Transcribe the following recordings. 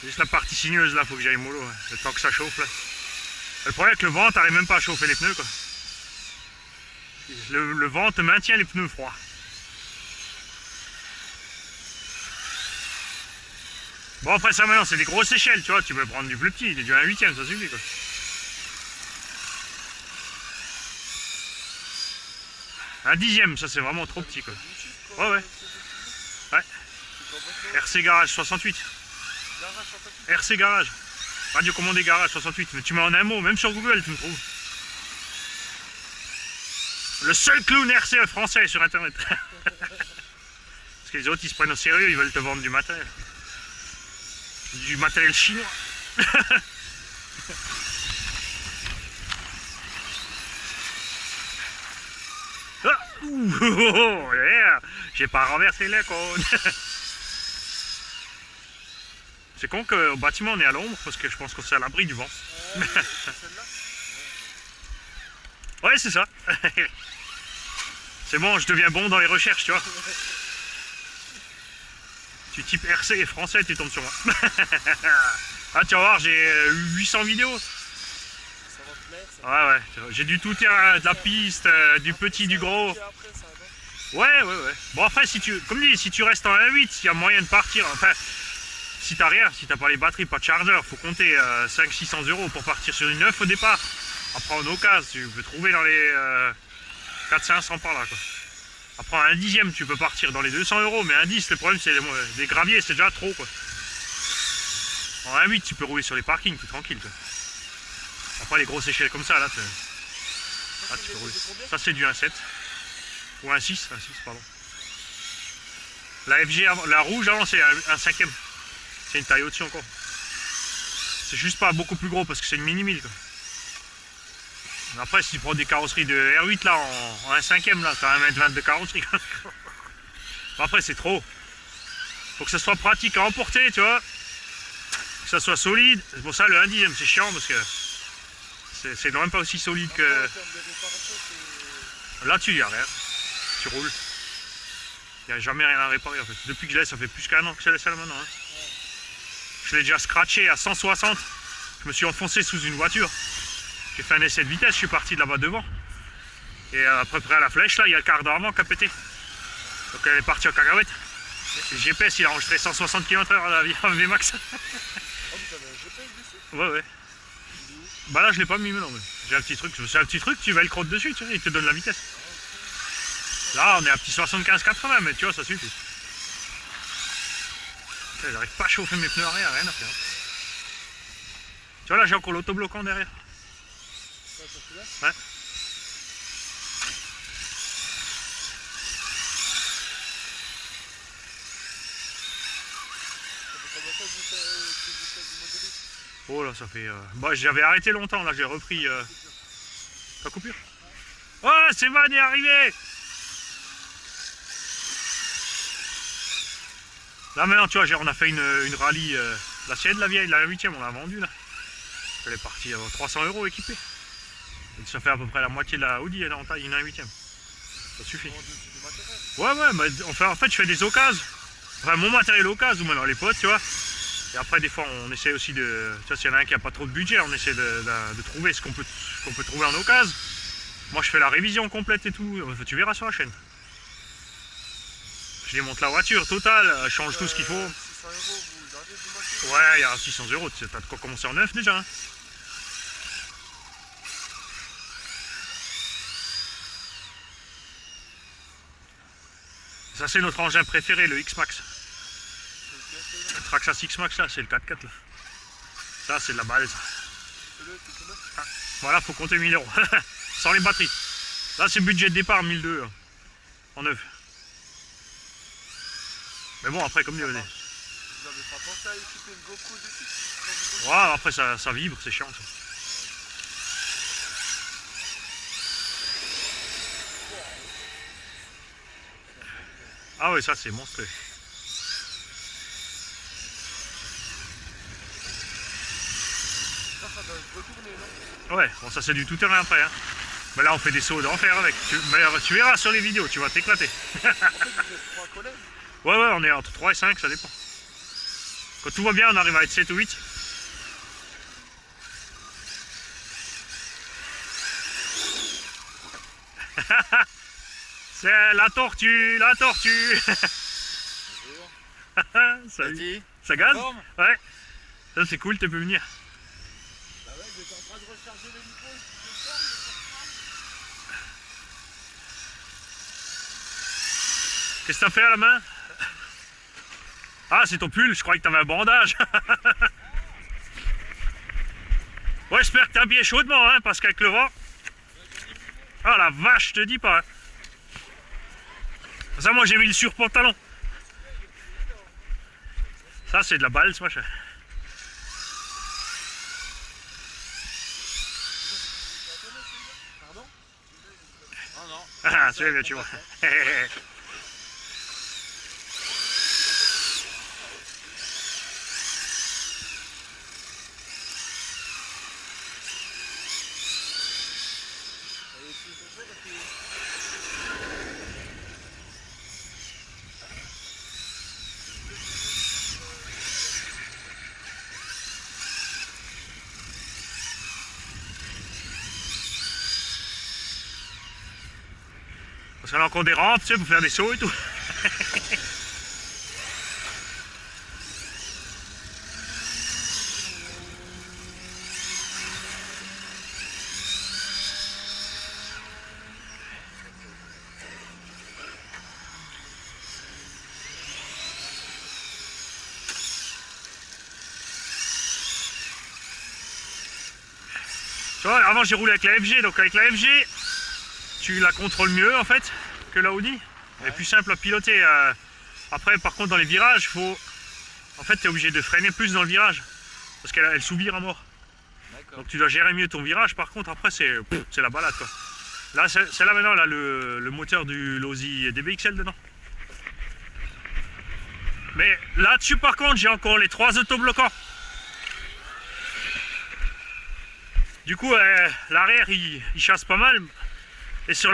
Juste la partie sinueuse là, faut que j'aille mollo, ouais. Le temps que ça chauffe là. Le problème avec le vent, t'arrives même pas à chauffer les pneus quoi. Le vent te maintient les pneus froids. Bon après ça maintenant c'est des grosses échelles, tu vois, tu peux prendre du plus petit, du 1/8, ça suffit quoi. Un dixième, ça c'est vraiment trop petit quoi. Ouais. RC Garage 68. RC Garage. Radio commandé Garage 68. Mais tu mets en un mot, même sur Google tu me trouves. Le seul clown RC français sur internet. Parce que les autres ils se prennent au sérieux, ils veulent te vendre du matériel. Du matériel chinois. Ah, yeah. J'ai pas renversé les cônes. C'est con qu'au bâtiment on est à l'ombre parce que je pense qu'on s'est à l'abri du vent. Ouais c'est ça. C'est bon, je deviens bon dans les recherches, tu vois. Tu types RC et français, tu tombes sur moi. Ah tu vas voir, j'ai 800 vidéos. Ouais, j'ai du tout terrain, de la piste, du petit, du gros. Ouais. Bon après, si tu, comme dit, si tu restes en 1/8, il y a moyen de partir. Enfin, si t'as rien, si t'as pas les batteries, pas de chargeur, faut compter 500-600 € pour partir sur une 9 au départ. Après en occasion, tu peux trouver dans les 400-500 par là quoi. Après un dixième, tu peux partir dans les 200 €, mais un 10, le problème c'est les graviers, c'est déjà trop quoi. En 1/8, tu peux rouler sur les parkings, t'es tranquille quoi. Après les grosses échelles comme ça, là, tu peux rouler. Ça c'est du 1/7. Ou 1/6, pardon. La FG, la rouge avant c'est un 5e. C'est une taille au-dessus encore. C'est juste pas beaucoup plus gros parce que c'est une mini 1000 quoi. Après si tu prends des carrosseries de R8 là en 1/5e là, t'as 1,20 m de carrosserie. Après c'est trop. Faut que ça soit pratique à emporter, tu vois. Que ça soit solide. C'est pour ça le 1/10 c'est chiant parce que c'est même pas aussi solide que... Là tu y as rien. Tu roules. Il n'y a jamais rien à réparer en fait. Depuis que je l'ai, ça fait plus qu'1 an que je laisse là maintenant. Hein. Je l'ai déjà scratché à 160. Je me suis enfoncé sous une voiture. J'ai fait un essai de vitesse, je suis parti de là-bas devant. Et à peu près à la flèche, là, il y a le quart d'heure avant qui a pété. Donc elle est partie en cacahuète. Le GPS, il a enregistré 160 km/h à la VMAX. Ouais. Bah là, je l'ai pas mis maintenant. J'ai un petit truc. C'est un petit truc, tu vas le crotte dessus, tu vois, il te donne la vitesse. Là, on est à petit 75-80, mais tu vois, ça suffit. J'arrive pas à chauffer mes pneus arrière, rien à faire. Tu vois, là, j'ai encore l'autobloquant derrière. Ouais. Oh là, ça fait... Bah, j'avais arrêté longtemps, là, j'ai repris... La coupure. Oh, c'est Van est arrivé. Là maintenant tu vois, on a fait une rallye, la sienne, la vieille, la 8e, on l'a vendue là. Elle est partie à 300 € équipée. Et ça fait à peu près la moitié de la Audi, elle est en taille, une 1/8e. Ça suffit. Ouais, mais en fait je fais des occasions. Enfin mon matériel occasion ou maintenant les potes, tu vois. Et après des fois on essaie aussi de... Tu vois, s'il y en a un qui n'a pas trop de budget, on essaie de trouver ce qu'on peut trouver en occasion. Moi je fais la révision complète et tout, tu verras sur la chaîne. Je démonte la voiture totale, je change tout ce qu'il faut. 600 €, vous avez du matériel. Ouais, il y a 600 €, t'as de quoi commencer en neuf déjà. Hein. Ça c'est notre engin préféré, le X-Max. Le Traxxas X-Max là, c'est le 4x4 là. Ça c'est de la balèze. Ah, voilà, faut compter 1000 €. Sans les batteries. Là c'est budget de départ 1200 hein, en neuf. Mais bon, après, comme dit, Vous n'avez pas pensé à équiper une GoPro dessus? Ouais, après ça vibre, c'est chiant ça. Ah ouais, ça c'est monstrueux. Ça doit se retourner, non? Ouais, bon ça c'est du tout terrain après. Hein. Mais là on fait des sauts d'enfer avec. Tu verras sur les vidéos, tu vas t'éclater. En fait, vous êtes 3 collègues. Ouais, on est entre 3 et 5, ça dépend. Quand tout va bien, on arrive à être 7 ou 8. C'est la tortue, la tortue. Salut. Ça gaze? Ouais. Ça c'est cool, tu peux venir. Bah ouais, j'étais en train de recharger l'hélico. Qu'est-ce que t'as fait à la main? Ah, c'est ton pull, je croyais que t'avais un bandage. Ouais, j'espère que t'es habillé chaudement, hein, parce qu'avec le vent... Ah la vache, je te dis pas. Hein. Ça, moi j'ai mis le surpantalon. Ça, c'est de la balse, machin. Pardon? Oh non. Ah, tu bien, tu vois. Parce qu'on a encore des rampes, tu sais, pour faire des sauts et tout. Tu vois, avant j'ai roulé avec la FG, donc avec la FG, tu la contrôles mieux en fait que la Audi. Elle est plus simple à piloter. Après, par contre, dans les virages, faut... En fait, tu es obligé de freiner plus dans le virage. Parce qu'elle sous-vire à mort. Donc tu dois gérer mieux ton virage. Par contre, après, c'est la balade quoi. Là, c'est là maintenant, là, le moteur du Losi DBXL dedans. Mais là-dessus, par contre, j'ai encore les 3 autobloquants. Du coup, l'arrière, il chasse pas mal. Et sur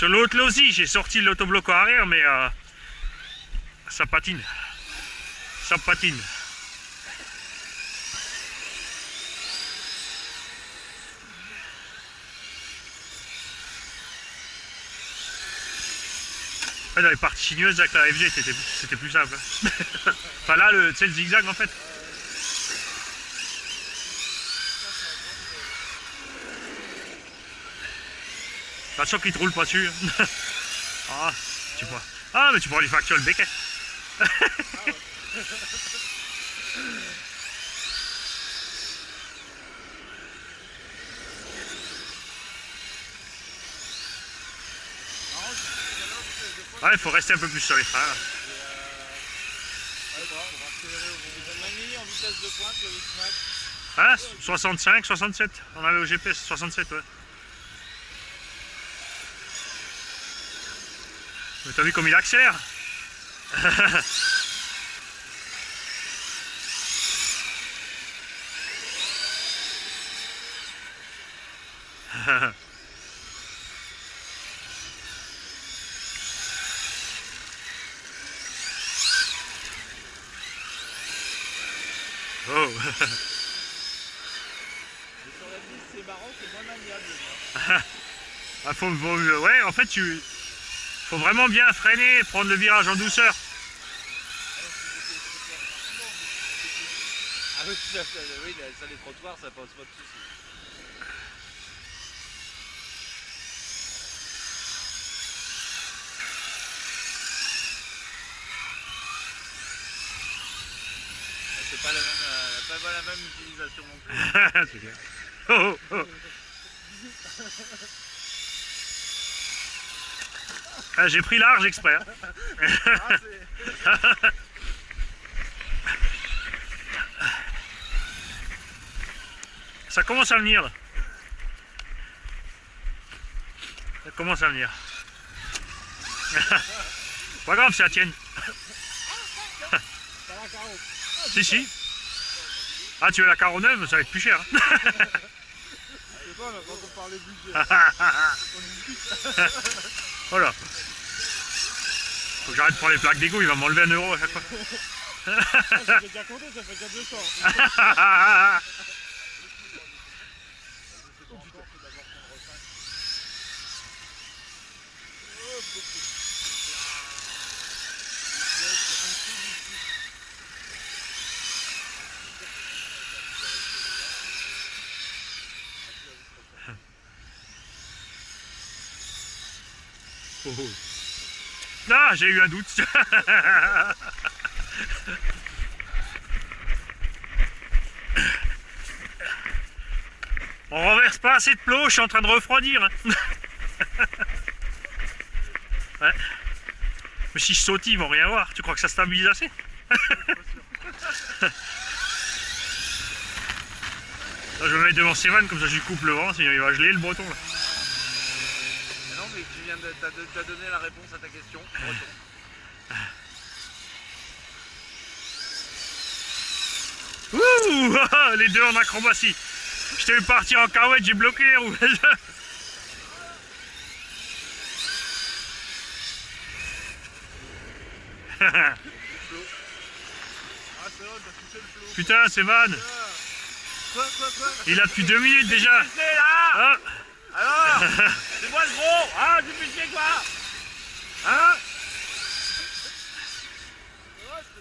l'autre Losi, j'ai sorti l'autobloquant arrière, mais ça patine. Ça patine. Dans les parties sinueuses avec la FG, c'était plus simple. Enfin là, tu sais, le zigzag en fait. Attention qu'il te roule pas dessus. Ah, tu vois. Ah, mais tu pourras lui facturer le béquet. Ouais, il faut rester un peu plus sur les freins. Là. Ouais, bon, on va accélérer au moment. On a mis en vitesse de pointe le X-Max. Ah, 65, 67. On avait au GPS 67, ouais. Mais t'as vu comme il accélère? Oh. Sur la piste, c'est marrant, c'est moins maniable. Ah, ouais, en fait, faut vraiment bien freiner, prendre le virage en douceur. Ah oui, ça, les trottoirs, ça pose pas de soucis. C'est pas la même utilisation non plus. C'est clair. Oh, oh, oh. Ah, j'ai pris large exprès. Hein. Ça commence à venir là. Ça commence à venir. Pas grave, c'est la tienne. Si, si. Ah, tu veux la carreau neuve, ça va être plus cher. Hein. sais pas, là, quand on parlait budget, on discute. Oh là. Faut que j'arrête de prendre les plaques d'égout, il va m'enlever 1 euro à chaque fois. J'ai déjà compté, ça fait déjà 200. Oh, oh. Ah, j'ai eu un doute. On renverse pas assez de plots, je suis en train de refroidir. Hein. Ouais. Mais si je saute, ils vont rien voir. Tu crois que ça stabilise assez? Là, je vais me mettre devant Sévan, comme ça je lui coupe le vent, sinon il va geler le breton. Là. Mais non, mais tu viens de t'as donné la réponse à ta question. Breton. Ouh, les deux en acrobatie. Je t'ai vu partir en carouette, j'ai bloqué les roues. Ah, c'est vrai, t'as touché le flot. Putain, Sévan, Quoi il a plus 2 minutes déjà. C'est là. Ah. Alors, c'est moi le gros. Ah, tu fais chier quoi? Hein?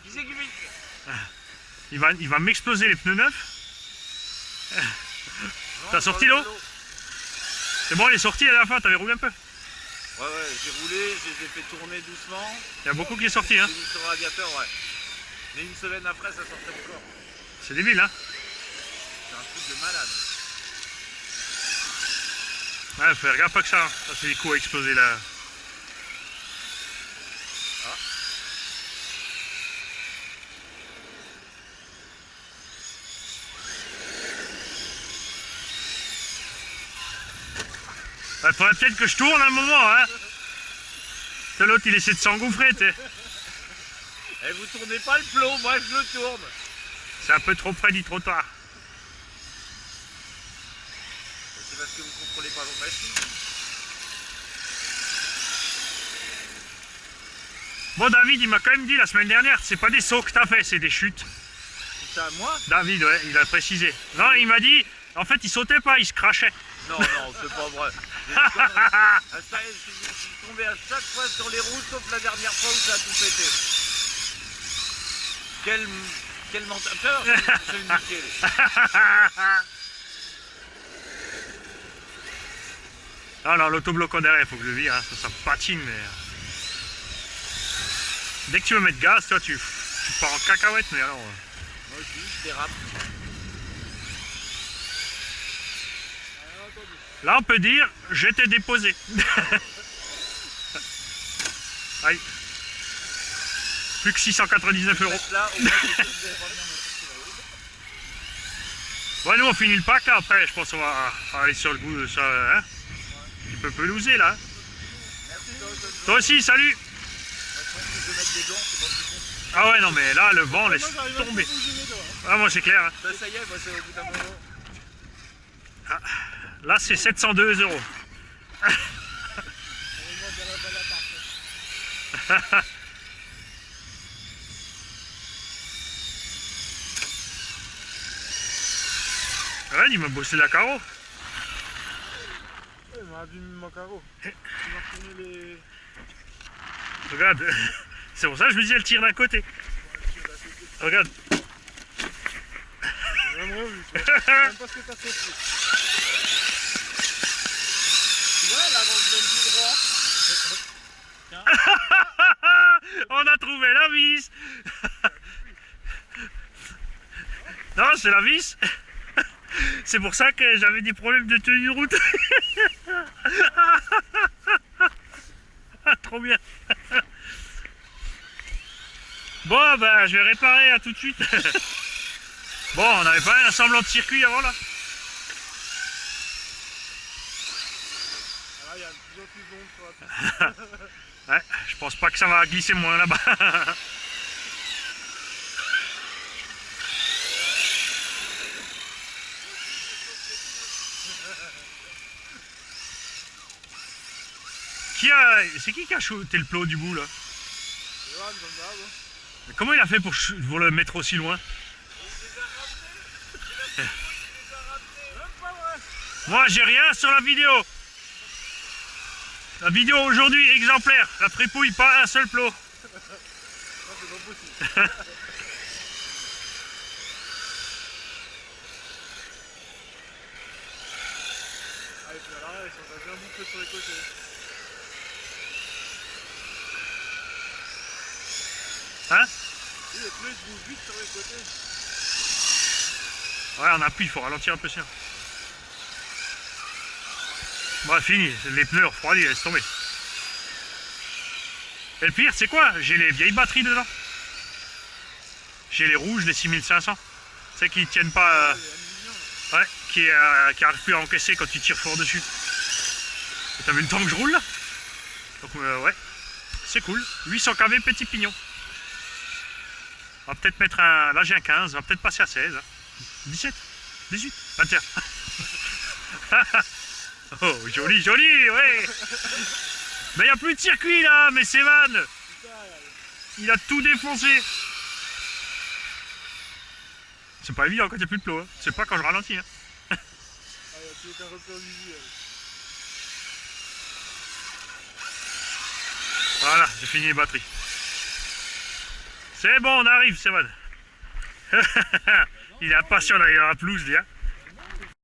Qui c'est qui fait? Il va m'exploser les pneus neufs. T'as sorti l'eau? C'est bon, il est sorti à la fin, t'avais roulé un peu. Ouais, j'ai roulé, je les ai fait tourner doucement. Il y a beaucoup qui est sorti, hein. J'ai mis sur le radiateur, ouais. Mais une semaine après, ça sortait encore. C'est débile, hein. C'est un truc de malade. Ouais, fais regarde pas que ça. Ça, c'est des coups à exploser là. Il faudrait peut-être que je tourne un moment, hein. L'autre, il essaie de s'engouffrer, tu sais. Et vous tournez pas le plot, moi je le tourne. C'est un peu trop près du trottoir. C'est parce que vous contrôlez pas vos machines. Bon, David, il m'a quand même dit la semaine dernière, c'est pas des sauts que t'as fait, c'est des chutes. C'est ça, moi? David, ouais, il a précisé. Non, il m'a dit, en fait, il sautait pas, il se crachait. Non, c'est pas vrai. Je suis tombé à chaque fois sur les roues, sauf la dernière fois où ça a tout pété. Quel menteur, je vais me niquer. Ah non, l'autobloquant derrière, il faut que je le vire, hein. Ça patine, mais... Dès que tu veux mettre gaz, toi, tu pars en cacahuète, mais alors... Moi aussi, je dérape. Là, on peut dire, j'étais déposé. Aïe. Plus que 699 €. Là, au moins, Bon, nous, on finit le pack, là, après, je pense qu'on va aller sur le goût de ça, hein. Tu peux pelouser, là. Toi aussi, salut. Ah ouais, non, mais là, le vent laisse tomber. Ah, moi, c'est clair. Hein. Ça y est, moi, c'est au bout d'un moment. Ah, là, c'est 702 €. Ouais, il m'a bossé la carreau. Il m'a abîmé mon carreau. Il m'a retourné les... Regarde, c'est pour ça que je me dis, elle tire d'un côté. Regarde. J'ai même revu, tu vois. Je sais même pas ce que t'as fait. Tu vois, là, on se donne tout droit. On a trouvé la vis. Non, c'est la vis. C'est pour ça que j'avais des problèmes de tenue de route. Trop bien. Bon, ben, je vais réparer, à tout de suite. Bon, on avait pas un semblant de circuit avant, là. Là, il y a de plus en plus d'ombre sur la piste. Ouais, je pense pas que ça va glisser moins là-bas. C'est qui a shooté le plot du bout là? Evan, comme d'hab. Mais comment il a fait pour le mettre aussi loin? Même pas vrai. Moi j'ai rien sur la vidéo. La vidéo aujourd'hui exemplaire. La fripouille, pas un seul plot. Non, c'est pas possible. Ah, et puis là, ils sont bien bouclés sur les côtés. Hein? Oui, les pneus ils se bougent vite sur les côtés. Ouais, on appuie, il faut ralentir un peu ça. Bon, fini, les pneus refroidis, laisse tomber. Et le pire, c'est quoi? J'ai les vieilles batteries dedans. J'ai les rouges, les 6500. Tu sais, qui tiennent pas. Ouais, qui arrivent plus à encaisser quand tu tires fort dessus. T'as vu le temps que je roule là? Donc, ouais, c'est cool. 800 kV, petit pignon. On va peut-être mettre un. Là, j'ai un 15, on va peut-être passer à 16. 17, 18, 21. Oh, joli, joli, ouais. Mais il n'y a plus de circuit là, mais c'est Evan. Il a tout défoncé. C'est pas évident quand il n'y a plus de plot. Hein. C'est pas quand je ralentis. Hein. Ah, il a tué un repère visuel. Voilà, j'ai fini les batteries. C'est bon, on arrive, c'est Evan. Il est impatient d'aller dans la pelouse, lui. Hein.